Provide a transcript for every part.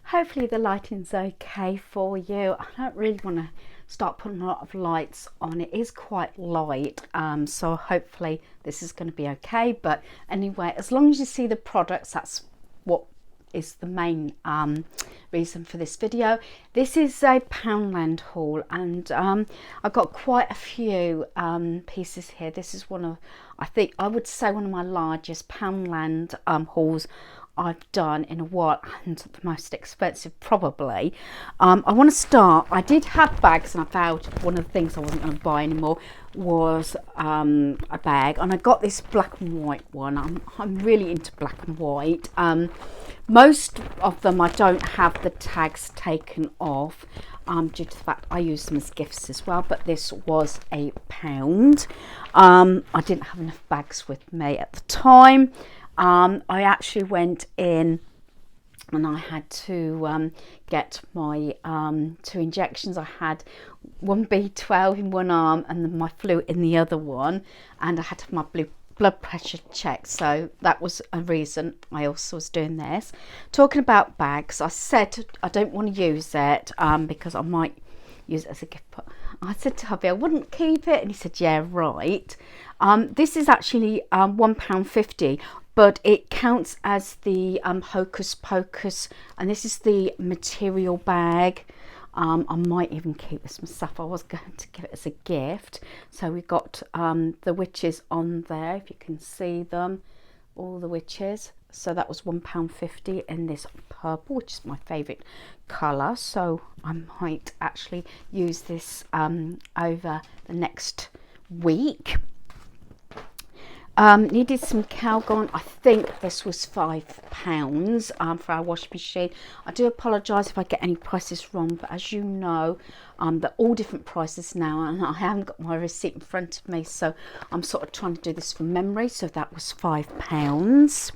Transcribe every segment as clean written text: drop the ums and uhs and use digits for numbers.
Hopefully the lighting's okay for you. I don't really want to start putting a lot of lights on. It is quite light, so hopefully this is going to be okay. But anyway, as long as you see the products, that's what is the main reason for this video. This is a Poundland haul, and I've got quite a few pieces here. This is one of, I think I would say, one of my largest Poundland hauls I've done in a while, and the most expensive probably. I want to start, I did have bags, and I found one of the things I wasn't going to buy anymore was a bag, and I got this black and white one. I'm really into black and white. Most of them I don't have the tags taken off due to the fact I use them as gifts as well, but this was £1. I didn't have enough bags with me at the time. I actually went in and I had to get my 2 injections. I had one B12 in one arm and then my flu in the other one, and I had to have my blood pressure checked, so that was a reason I also was doing this. Talking about bags, I said I don't want to use it because I might use it as a gift. But I said to hubby I wouldn't keep it, and he said yeah, right. This is actually £1.50, but it counts as the Hocus Pocus, and this is the material bag. I might even keep this myself. I was going to give it as a gift. So we got the witches on there, if you can see them, all the witches. So that was £1.50 in this purple, which is my favourite colour. So I might actually use this over the next week. Needed some Calgon. I think this was £5 for our washing machine. I do apologise if I get any prices wrong, but as you know, they're all different prices now, and I haven't got my receipt in front of me, so I'm sort of trying to do this from memory. So that was £5.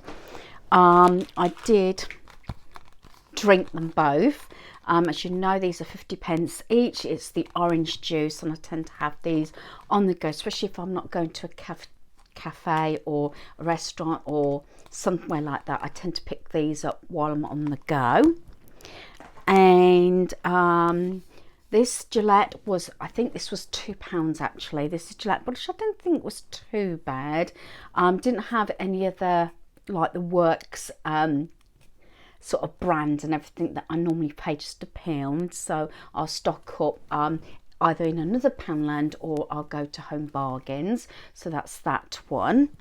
I did drink them both. As you know, these are 50p each. It's the orange juice, and I tend to have these on the go, especially if I'm not going to a cafe or a restaurant or somewhere like that. I tend to pick these up while I'm on the go. And this Gillette was, I think this was £2 actually. This is Gillette, but I don't think it was too bad. Didn't have any of the, like the Works sort of brand and everything that I normally pay just £1, so I'll stock up either in another Poundland or I'll go to Home Bargains. So that's that one.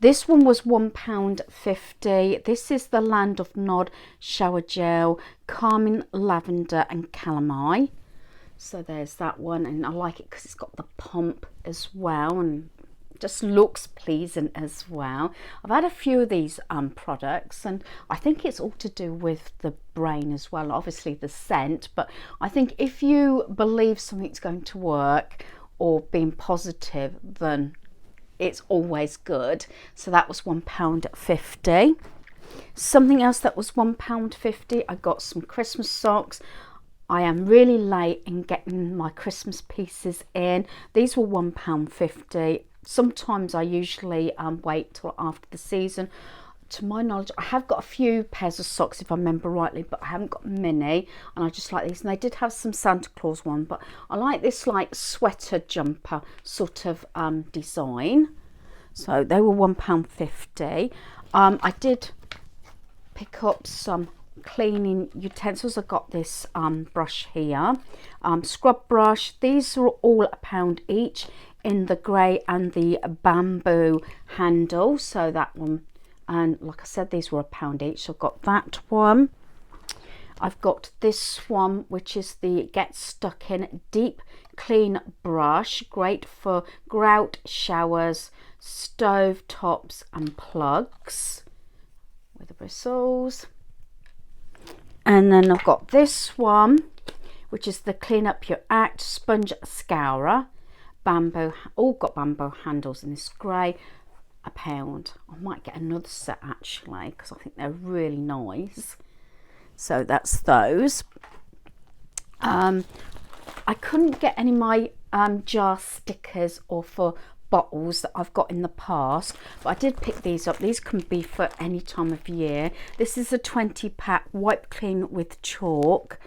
This one was £1.50. This is the Land of Nod shower gel, Carmine Lavender and Calamine. So there's that one, and I like it because it's got the pump as well and just looks pleasing as well. I've had a few of these products, and I think it's all to do with the brain as well, obviously the scent, but I think if you believe something's going to work or being positive, then it's always good. So that was £1.50. Something else that was £1.50, I got some Christmas socks. I am really late in getting my Christmas pieces in. These were £1.50. Sometimes I usually wait till after the season. To my knowledge, I have got a few pairs of socks if I remember rightly, but I haven't got many, and I just like these. And they did have some Santa Claus one, but I like this like sweater jumper sort of design. So they were £1.50. I did pick up some cleaning utensils. I got this brush here, scrub brush. These are all £1 each in the grey and the bamboo handle. So that one, and like I said, these were £1 each, so I've got that one. I've got this one, which is the Get Stuck In Deep Clean Brush, great for grout showers, stove tops and plugs with the bristles. And then I've got this one, which is the Clean Up Your Act Sponge Scourer, bamboo, all got bamboo handles in this grey, £1. I might get another set actually because I think they're really nice. So that's those. I couldn't get any of my jar stickers or for bottles that I've got in the past, but I did pick these up. These can be for any time of year. This is a 20-pack wipe clean with chalk,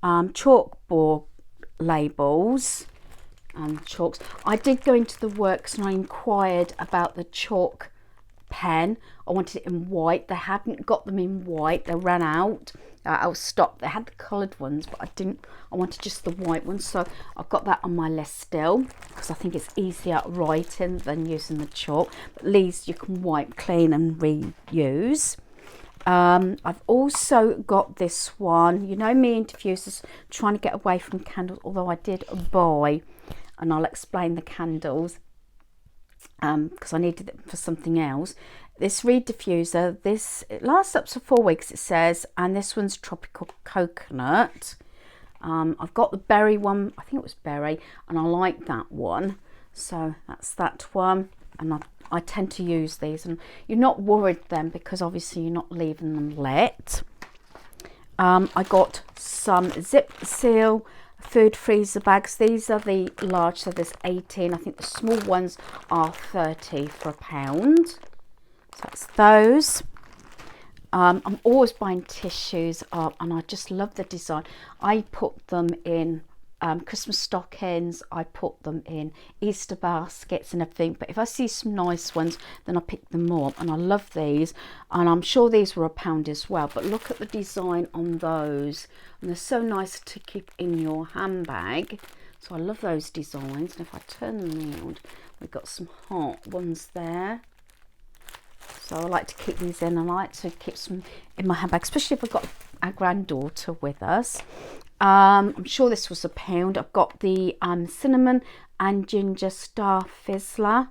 chalkboard labels and chalks. I did go into the works and I inquired about the chalk pen. I wanted it in white. They hadn't got them in white. They ran out. I was stopped. They had the coloured ones, but I wanted just the white ones, so I've got that on my list still, because I think it's easier writing than using the chalk. But these you can wipe clean and reuse. I've also got this one. You know me in diffusers, trying to get away from candles, although I did buy, and I'll explain the candles because I needed it for something else. This reed diffuser, it lasts up to 4 weeks, it says, and this one's tropical coconut. I've got the berry one, I think it was berry, and I like that one, so that's that one. And I tend to use these, and you're not worried then because obviously you're not leaving them lit. I got some zip seal food freezer bags. These are the large, so there's 18. I think the small ones are 30 for £1. So that's those. I'm always buying tissues up, and I just love the design. I put them in Christmas stockings, I put them in Easter baskets and everything, but if I see some nice ones then I pick them up, and I love these, and I'm sure these were £1 as well. But look at the design on those, and they're so nice to keep in your handbag. So I love those designs, and if I turn them around, we've got some heart ones there. So I like to keep these in. I like to keep some in my handbag, especially if I've got our granddaughter with us. I'm sure this was £1. I've got the cinnamon and ginger star fizzer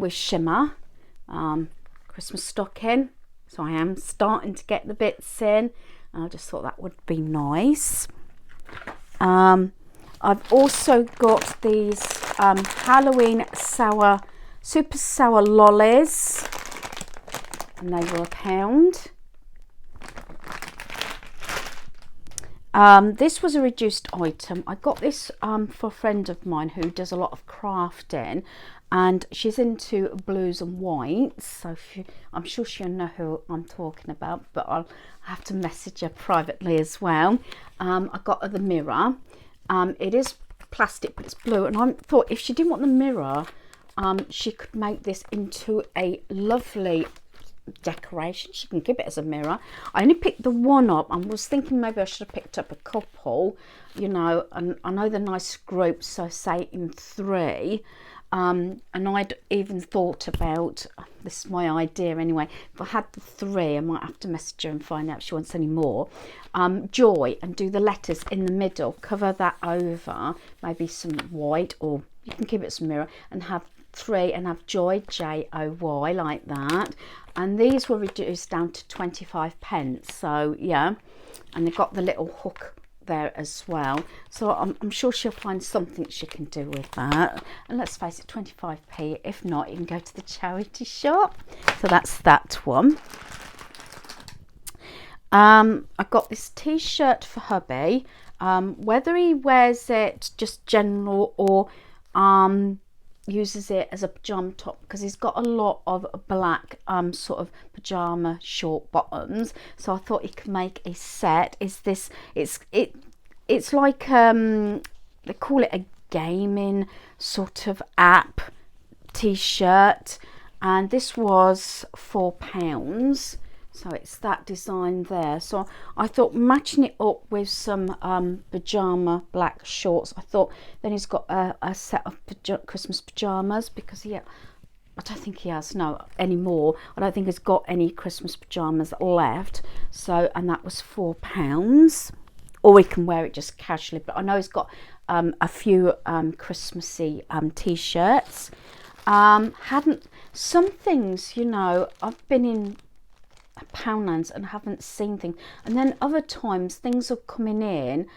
with shimmer Christmas stocking. So I am starting to get the bits in, and I just thought that would be nice. I've also got these Halloween super sour lollies, and they were £1. This was a reduced item. I got this for a friend of mine who does a lot of crafting, and she's into blues and whites, so I'm sure she'll know who I'm talking about, but I'll have to message her privately as well. I got her the mirror. It is plastic, but it's blue, and I thought if she didn't want the mirror, she could make this into a lovely decoration. She can keep it as a mirror. I only picked the one up and was thinking maybe I should have picked up a couple, you know, and I know they're nice groups, so say in 3. And I'd even thought about, this is my idea anyway, if I had the 3, I might have to message her and find out if she wants any more. Joy, and do the letters in the middle, cover that over, maybe some white, or you can keep it as a mirror, and have 3 and have Joy, J-O-Y, like that. And these were reduced down to 25p, so yeah, and they've got the little hook there as well, so I'm sure she'll find something she can do with that. And let's face it, 25p, if not you can go to the charity shop. So that's that one. I got this t-shirt for hubby, whether he wears it just general or uses it as a pajama top, because he's got a lot of black sort of pajama short bottoms, so I thought he could make a set. It's like they call it a gaming sort of app t-shirt, and this was £4, so it's that design there. So I thought matching it up with some pajama black shorts, I thought then he's got a set of Christmas pajamas, because I don't think he has anymore. I don't think he's got any Christmas pajamas left. So, and that was £4, or he can wear it just casually, but I know he's got a few Christmassy t-shirts. Some things, you know, I've been in Poundlands and haven't seen things, and then other times things are coming in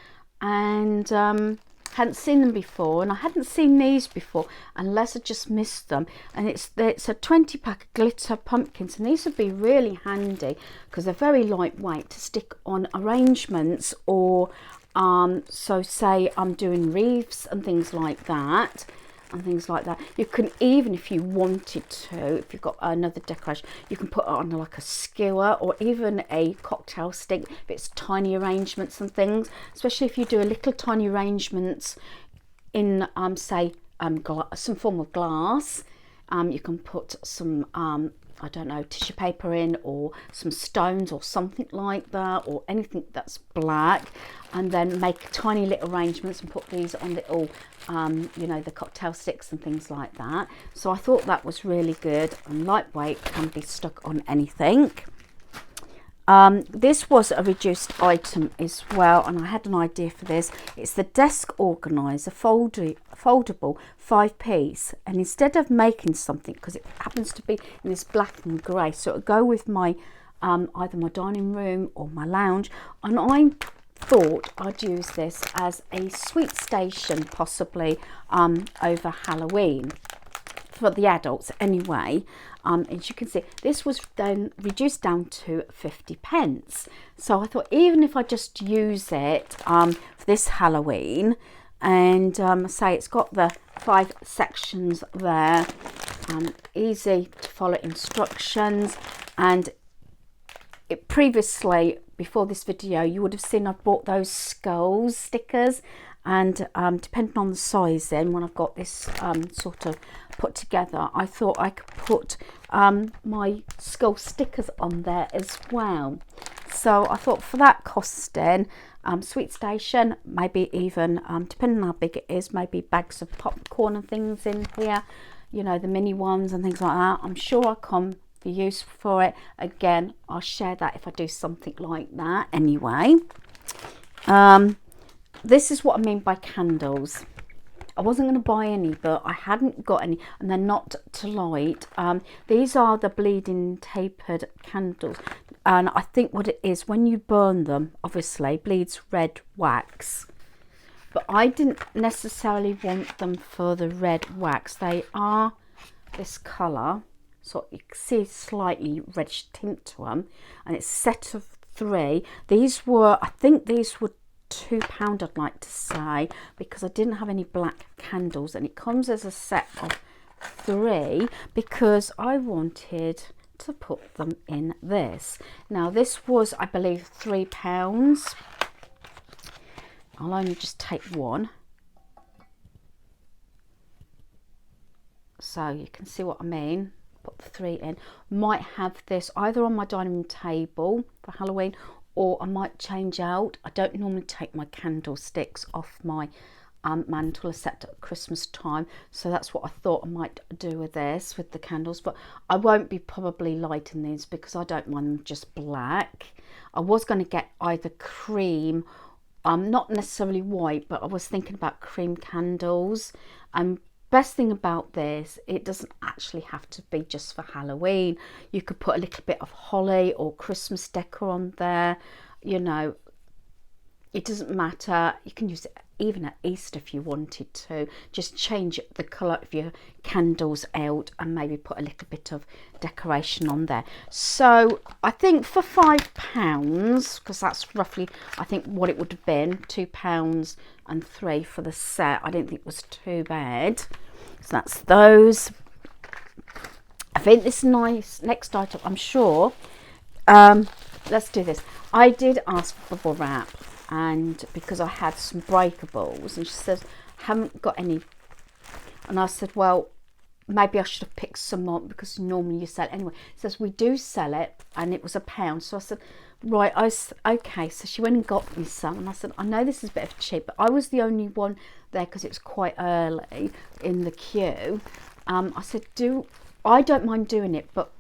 and hadn't seen them before, and I hadn't seen these before unless I just missed them. And it's a 20-pack of glitter pumpkins, and these would be really handy because they're very lightweight to stick on arrangements, or so say I'm doing wreaths and things like that. and things like that. You can even, if you wanted to, if you've got another decoration, you can put it on like a skewer or even a cocktail stick if it's tiny arrangements and things, especially if you do a little tiny arrangements in say some form of glass. You can put some I don't know, tissue paper in, or some stones or something like that, or anything that's black, and then make tiny little arrangements and put these on little you know, the cocktail sticks and things like that. So I thought that was really good and lightweight, can be stuck on anything. This was a reduced item as well, and I had an idea for this. It's the desk organizer, foldable 5-piece, and instead of making something, because it happens to be in this black and grey, so it'll go with my either my dining room or my lounge, and I thought I'd use this as a sweet station, possibly over Halloween, for the adults anyway. As you can see, this was then reduced down to 50p. So I thought, even if I just use it for this Halloween, and say it's got the 5 sections there, easy to follow instructions. And it previously, before this video, you would have seen I bought those skulls stickers, and depending on the size, then when I've got this sort of put together, I thought I could put my skull stickers on there as well. So I thought, for that costing, sweet station, maybe even depending on how big it is, maybe bags of popcorn and things in here, you know, the mini ones and things like that. I'm sure I'll come for use for it. Again, I'll share that if I do something like that anyway. This is what I mean by candles. I wasn't going to buy any, but I hadn't got any, and they're not to light. These are the bleeding tapered candles, and I think what it is, when you burn them, obviously bleeds red wax, but I didn't necessarily want them for the red wax. They are this colour, so you can see slightly reddish tint to them, and it's a set of 3. These were, I think these were £2, I'd like to say, because I didn't have any black candles, and it comes as a set of 3 because I wanted to put them in this. Now this was, I believe, £3. I'll only just take one, so you can see what I mean. Put the 3 in. Might have this either on my dining room table for Halloween, or I might change out. I don't normally take my candlesticks off my mantle except at Christmas time, so that's what I thought I might do with this, with the candles. But I won't be probably lighting these because I don't want them just black. I was going to get either cream, not necessarily white, but I was thinking about cream candles. Best thing about this, it doesn't actually have to be just for Halloween. You could put a little bit of holly or Christmas decor on there, you know, it doesn't matter. You can use it even at Easter if you wanted to. Just change the colour of your candles out and maybe put a little bit of decoration on there. So I think for £5, because that's roughly, I think, what it would have been, £2 and 3 for the set. I didn't think it was too bad. So that's those. I think this nice next item, I'm sure. Let's do this. I did ask for bubble wrap, and because I had some breakables, and she says, haven't got any, and I said, well, maybe I should have picked some up because normally you sell it anyway. She says, we do sell it, and it was £1. So I said, right, okay. So she went and got me some, and I said, I know this is a bit of cheap, but I was the only one there because it was quite early in the queue. I said, I don't mind doing it, but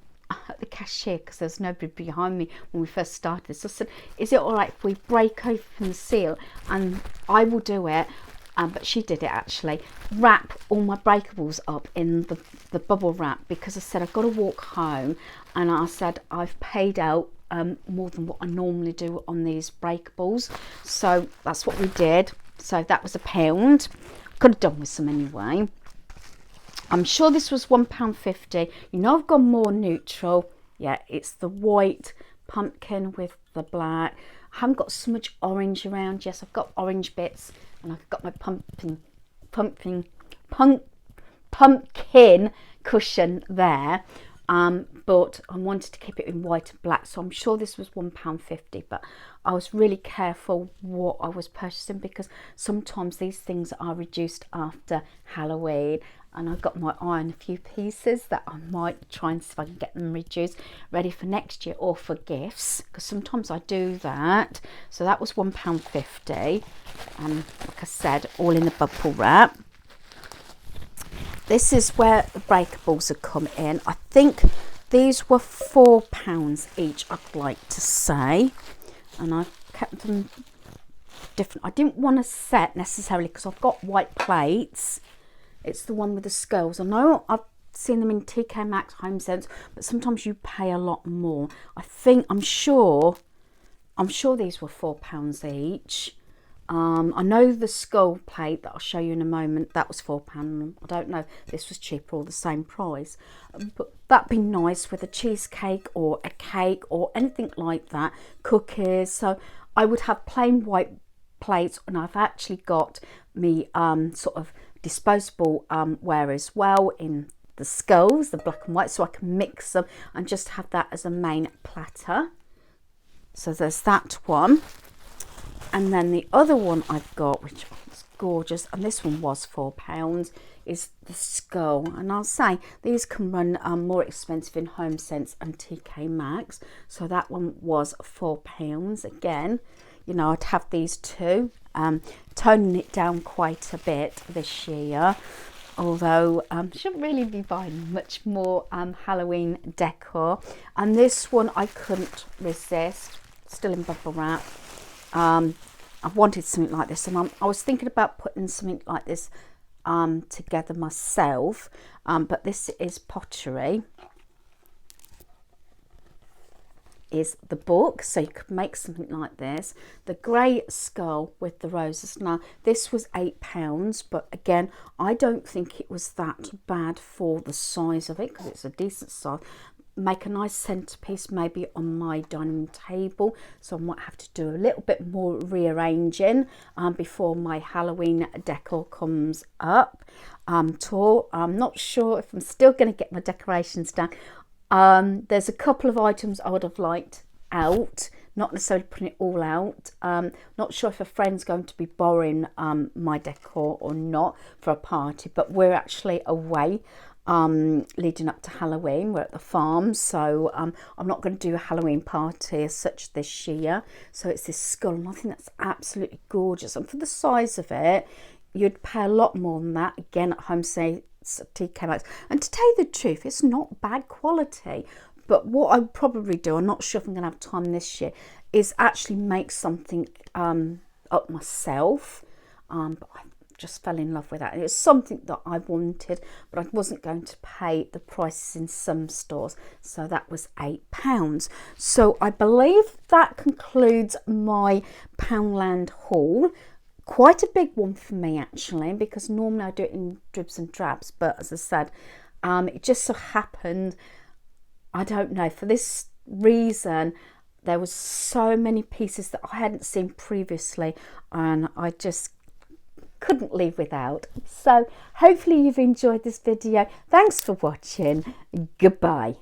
at the cashier, because there's nobody behind me when we first started this, I said, is it all right if we break open the seal and I will do it? But she did it actually. Wrap all my breakables up in the bubble wrap, because I said I've got to walk home, and I said I've paid out more than what I normally do on these breakables, so that's what we did. So that was £1. Could have done with some anyway. I'm sure this was £1.50. You know, I've gone more neutral. Yeah, it's the white pumpkin with the black. I haven't got so much orange around. Yes, I've got orange bits, and I've got my pumpkin pumpkin cushion there. But I wanted to keep it in white and black, so I'm sure this was £1.50, but I was really careful what I was purchasing because sometimes these things are reduced after Halloween, and I've got my eye on a few pieces that I might try and see if I can get them reduced ready for next year or for gifts, because sometimes I do that. So that was £1.50, and like I said, all in the bubble wrap. This is where the breakables have come in. I think these were £4 each, I'd like to say. And I've kept them different. I didn't want a set necessarily because I've got white plates. It's the one with the skulls. I know I've seen them in TK Maxx, Home Sense, but sometimes you pay a lot more. I'm sure these were £4 each. I know the skull plate that I'll show you in a moment, that was £4. I don't know if this was cheaper or the same price, but that'd be nice with a cheesecake or a cake or anything like that, cookies. So I would have plain white plates, and I've actually got me sort of disposable ware as well in the skulls, the black and white, so I can mix them and just have that as a main platter. So there's that one. And then the other one I've got, which is gorgeous, and this one was £4, is the skull. And I'll say these can run more expensive in Home Sense and TK Maxx. So that one was £4 again. You know, I'd have these two. Toning it down quite a bit this year. Although shouldn't really be buying much more Halloween decor. And this one I couldn't resist. Still in bubble wrap. I wanted something like this, and I was thinking about putting something like this together myself, but this is pottery, is the book, so you could make something like this. The grey skull with the roses. Now this was £8, but again I don't think it was that bad for the size of it, because it's a decent size. Make a nice centerpiece maybe on my dining table, so I might have to do a little bit more rearranging before my Halloween decor comes up. Tall. I'm not sure if I'm still going to get my decorations done. There's a couple of items I would have liked out, not necessarily putting it all out. Not sure if a friend's going to be borrowing my decor or not for a party, but we're actually away leading up to Halloween. We're at the farm, so I'm not going to do a Halloween party as such this year. So it's this skull, and I think that's absolutely gorgeous, and for the size of it you'd pay a lot more than that again at Home Sense, TK Maxx. And to tell you the truth, it's not bad quality, but what I would probably do, I'm not sure if I'm going to have time this year, is actually make something up myself. But I just fell in love with that. And it's something that I wanted, but I wasn't going to pay the prices in some stores. So that was £8. So I believe that concludes my Poundland haul. Quite a big one for me actually, because normally I do it in dribs and drabs, but as I said, it just so happened, I don't know, for this reason there was so many pieces that I hadn't seen previously, and I just couldn't leave without. So hopefully you've enjoyed this video. Thanks for watching. Goodbye.